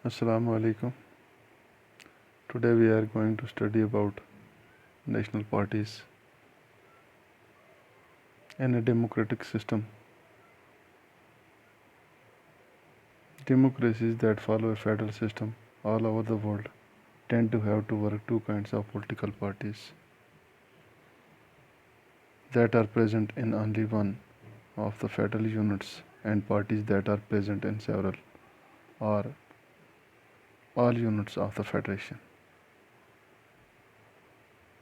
Assalamu alaikum. Today we are going to study about national parties in a democratic system. Democracies that follow a federal system all over the world tend to have to work two kinds of political parties that are present in only one of the federal units and parties that are present in several or all units of the federation.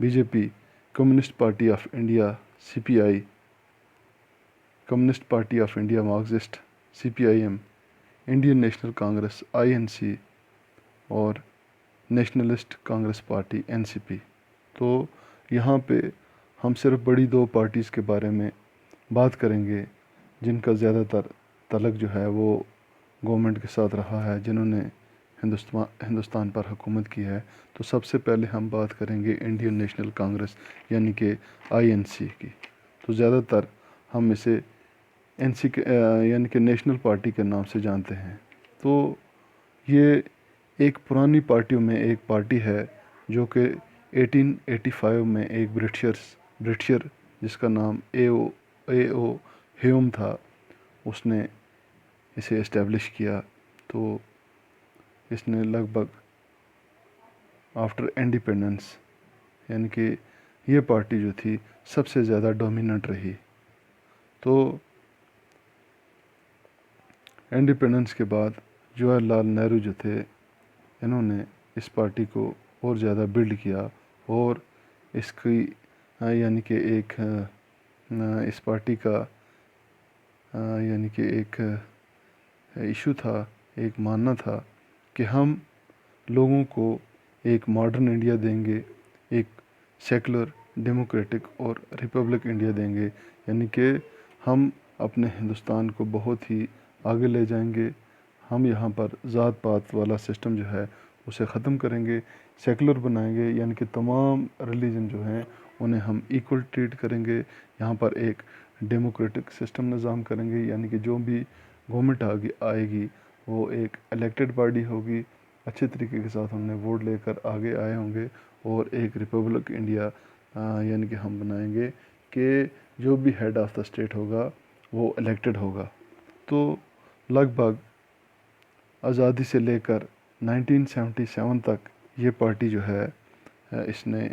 B J P, Communist Party of India C P I, Communist Party of India Marxist C P I M, Indian National Congress I N C اور Nationalist Congress Party N C P. تو یہاں پہ ہم صرف بڑی دو parties کے بارے میں بات کریں گے جن کا زیادہ تر تعلق جو ہے وہ گورنمنٹ کے ساتھ رہا ہے، جنہوں نے ہندوستان پر حکومت کی ہے۔ تو سب سے پہلے ہم بات کریں گے انڈین نیشنل کانگریس یعنی کہ آئی این سی کی۔ تو زیادہ تر ہم اسے این سی کے یعنی کہ نیشنل پارٹی کے نام سے جانتے ہیں۔ تو یہ ایک پرانی پارٹیوں میں ایک پارٹی ہے جو کہ 1885 میں ایک برٹشر جس کا نام اے او ہیوم تھا، اس نے اسے اسٹیبلش کیا۔ تو اس نے لگ بھگ آفٹر انڈیپینڈنس یعنی کہ یہ پارٹی جو تھی سب سے زیادہ ڈومیننٹ رہی۔ تو انڈیپینڈنس کے بعد جواہر لال نہرو جو تھے، انہوں نے اس پارٹی کو اور زیادہ بلڈ کیا اور اس کی یعنی کہ ایک اس پارٹی کا یعنی کہ ایک ایشو تھا، ایک ماننا تھا کہ ہم لوگوں کو ایک ماڈرن انڈیا دیں گے، ایک سیکولر، ڈیموکریٹک اور ریپبلک انڈیا دیں گے، یعنی کہ ہم اپنے ہندوستان کو بہت ہی آگے لے جائیں گے۔ ہم یہاں پر ذات پات والا سسٹم جو ہے اسے ختم کریں گے، سیکولر بنائیں گے، یعنی کہ تمام ریلیجن جو ہیں انہیں ہم ایکول ٹریٹ کریں گے۔ یہاں پر ایک ڈیموکریٹک سسٹم نظام کریں گے، یعنی کہ جو بھی گورنمنٹ آئے گی وہ ایک الیکٹڈ باڈی ہوگی، اچھے طریقے کے ساتھ ہم نے ووٹ لے کر آگے آئے ہوں گے، اور ایک ریپبلک انڈیا یعنی کہ ہم بنائیں گے کہ جو بھی ہیڈ آف دا اسٹیٹ ہوگا وہ الیکٹڈ ہوگا۔ تو لگ بھگ آزادی سے لے کر 1977 تک یہ پارٹی جو ہے اس نے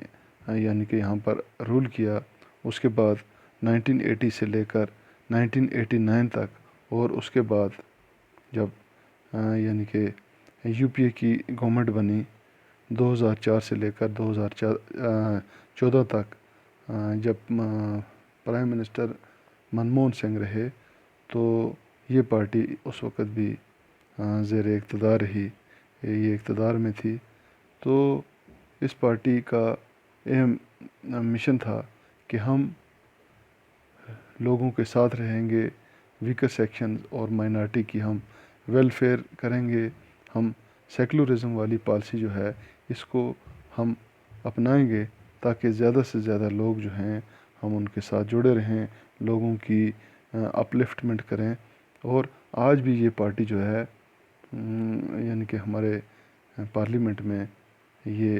یعنی کہ یہاں پر رول کیا۔ اس کے بعد 1980 سے لے کر 1989 تک، اور اس کے بعد جب یعنی کہ یو پی اے کی گورنمنٹ بنی 2004 سے لے کر 2014 تک، جب پرائم منسٹر منموہن سنگھ رہے، تو یہ پارٹی اس وقت بھی زیر اقتدار رہی، یہ اقتدار میں تھی۔ تو اس پارٹی کا اہم مشن تھا کہ ہم لوگوں کے ساتھ رہیں گے، ویکر سیکشن اور مائنارٹی کی ہم ویلفیئر کریں گے، ہم سیکولرزم والی پالیسی جو ہے اس کو ہم اپنائیں گے تاکہ زیادہ سے زیادہ لوگ جو ہیں ہم ان کے ساتھ جڑے رہیں، لوگوں کی اپلفٹمنٹ کریں۔ اور آج بھی یہ پارٹی جو ہے یعنی کہ ہمارے پارلیمنٹ میں یہ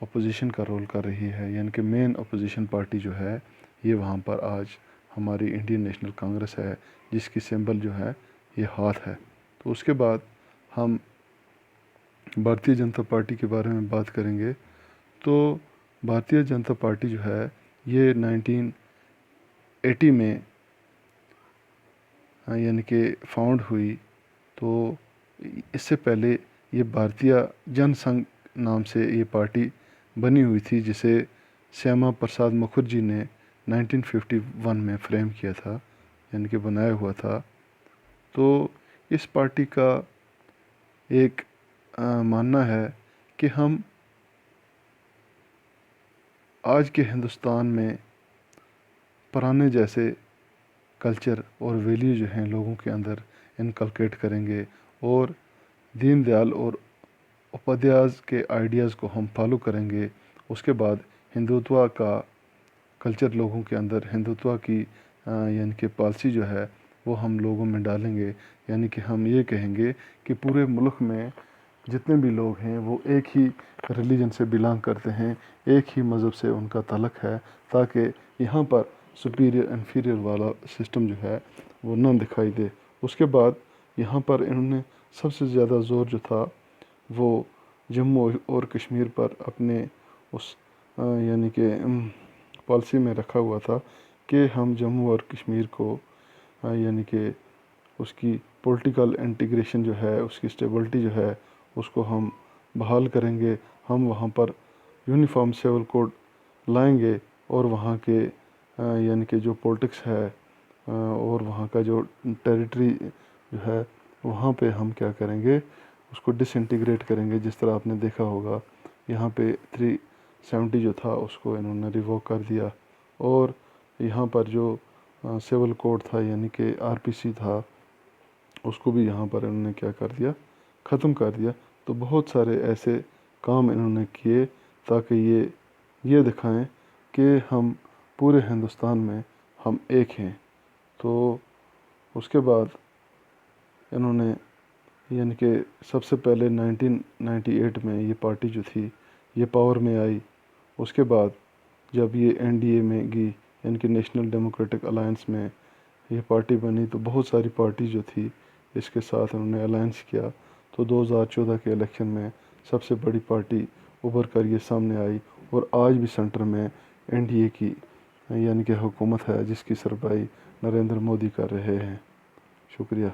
اپوزیشن کا رول کر رہی ہے، یعنی کہ مین اپوزیشن پارٹی جو ہے یہ وہاں پر آج ہماری انڈین نیشنل کانگریس ہے، جس کی سمبل جو ہے یہ ہاتھ ہے۔ تو اس کے بعد ہم بھارتیہ جنتا پارٹی کے بارے میں بات کریں گے۔ تو بھارتیہ جنتا پارٹی جو ہے یہ 1980 میں یعنی کہ فاؤنڈ ہوئی۔ تو اس سے پہلے یہ بھارتیہ جن سنگھ نام سے یہ پارٹی بنی ہوئی تھی، جسے سیما پرساد مکھرجی نے 1951 میں فریم کیا تھا، یعنی کہ بنایا ہوا تھا۔ تو اس پارٹی کا ایک ماننا ہے کہ ہم آج کے ہندوستان میں پرانے جیسے کلچر اور ویلیو جو ہیں لوگوں کے اندر انکلکیٹ کریں گے، اور دین دیال اور اپادھیاز کے آئیڈیاز کو ہم فالو کریں گے۔ اس کے بعد ہندوتوا کا کلچر لوگوں کے اندر، ہندوتوا کی یعنی کہ پالیسی جو ہے وہ ہم لوگوں میں ڈالیں گے، یعنی کہ ہم یہ کہیں گے کہ پورے ملک میں جتنے بھی لوگ ہیں وہ ایک ہی ریلیجن سے بلانگ کرتے ہیں، ایک ہی مذہب سے ان کا تعلق ہے، تاکہ یہاں پر سپیریئر انفیریئر والا سسٹم جو ہے وہ نہ دکھائی دے۔ اس کے بعد یہاں پر انہوں نے سب سے زیادہ زور جو تھا وہ جموں اور کشمیر پر اپنے اس یعنی کہ پالیسی میں رکھا ہوا تھا کہ ہم جموں اور کشمیر کو یعنی کہ اس کی پولیٹیکل انٹیگریشن جو ہے، اس کی اسٹیبلٹی جو ہے اس کو ہم بحال کریں گے، ہم وہاں پر یونیفارم سول کوڈ لائیں گے اور وہاں کے یعنی کہ جو پولیٹکس ہے اور وہاں کا جو ٹیریٹری جو ہے وہاں پہ ہم کیا کریں گے، اس کو ڈس انٹیگریٹ کریں گے. جس طرح آپ نے دیکھا ہوگا یہاں پہ 370 جو تھا اس کو انہوں نے ریووک کر دیا، اور یہاں پر جو سول کوڈ تھا یعنی کہ RPC تھا اس کو بھی یہاں پر انہوں نے کیا کر دیا، ختم کر دیا. تو بہت سارے ایسے کام انہوں نے کیے تاکہ یہ دکھائیں کہ ہم پورے ہندوستان میں ہم ایک ہیں. تو اس کے بعد انہوں نے یعنی کہ سب سے پہلے 1998 میں یہ پارٹی جو تھی یہ پاور میں آئی. اس کے بعد جب یہ NDA میں گئی یعنی کہ نیشنل ڈیموکریٹک الائنس میں یہ پارٹی بنی، تو بہت ساری پارٹی جو تھی اس کے ساتھ انہوں نے الائنس کیا. تو 2014 کے الیکشن میں سب سے بڑی پارٹی ابھر کر یہ سامنے آئی، اور آج بھی سینٹر میں NDA کی یعنی کہ حکومت ہے جس کی سربراہی نریندر مودی کر رہے ہیں. شکریہ.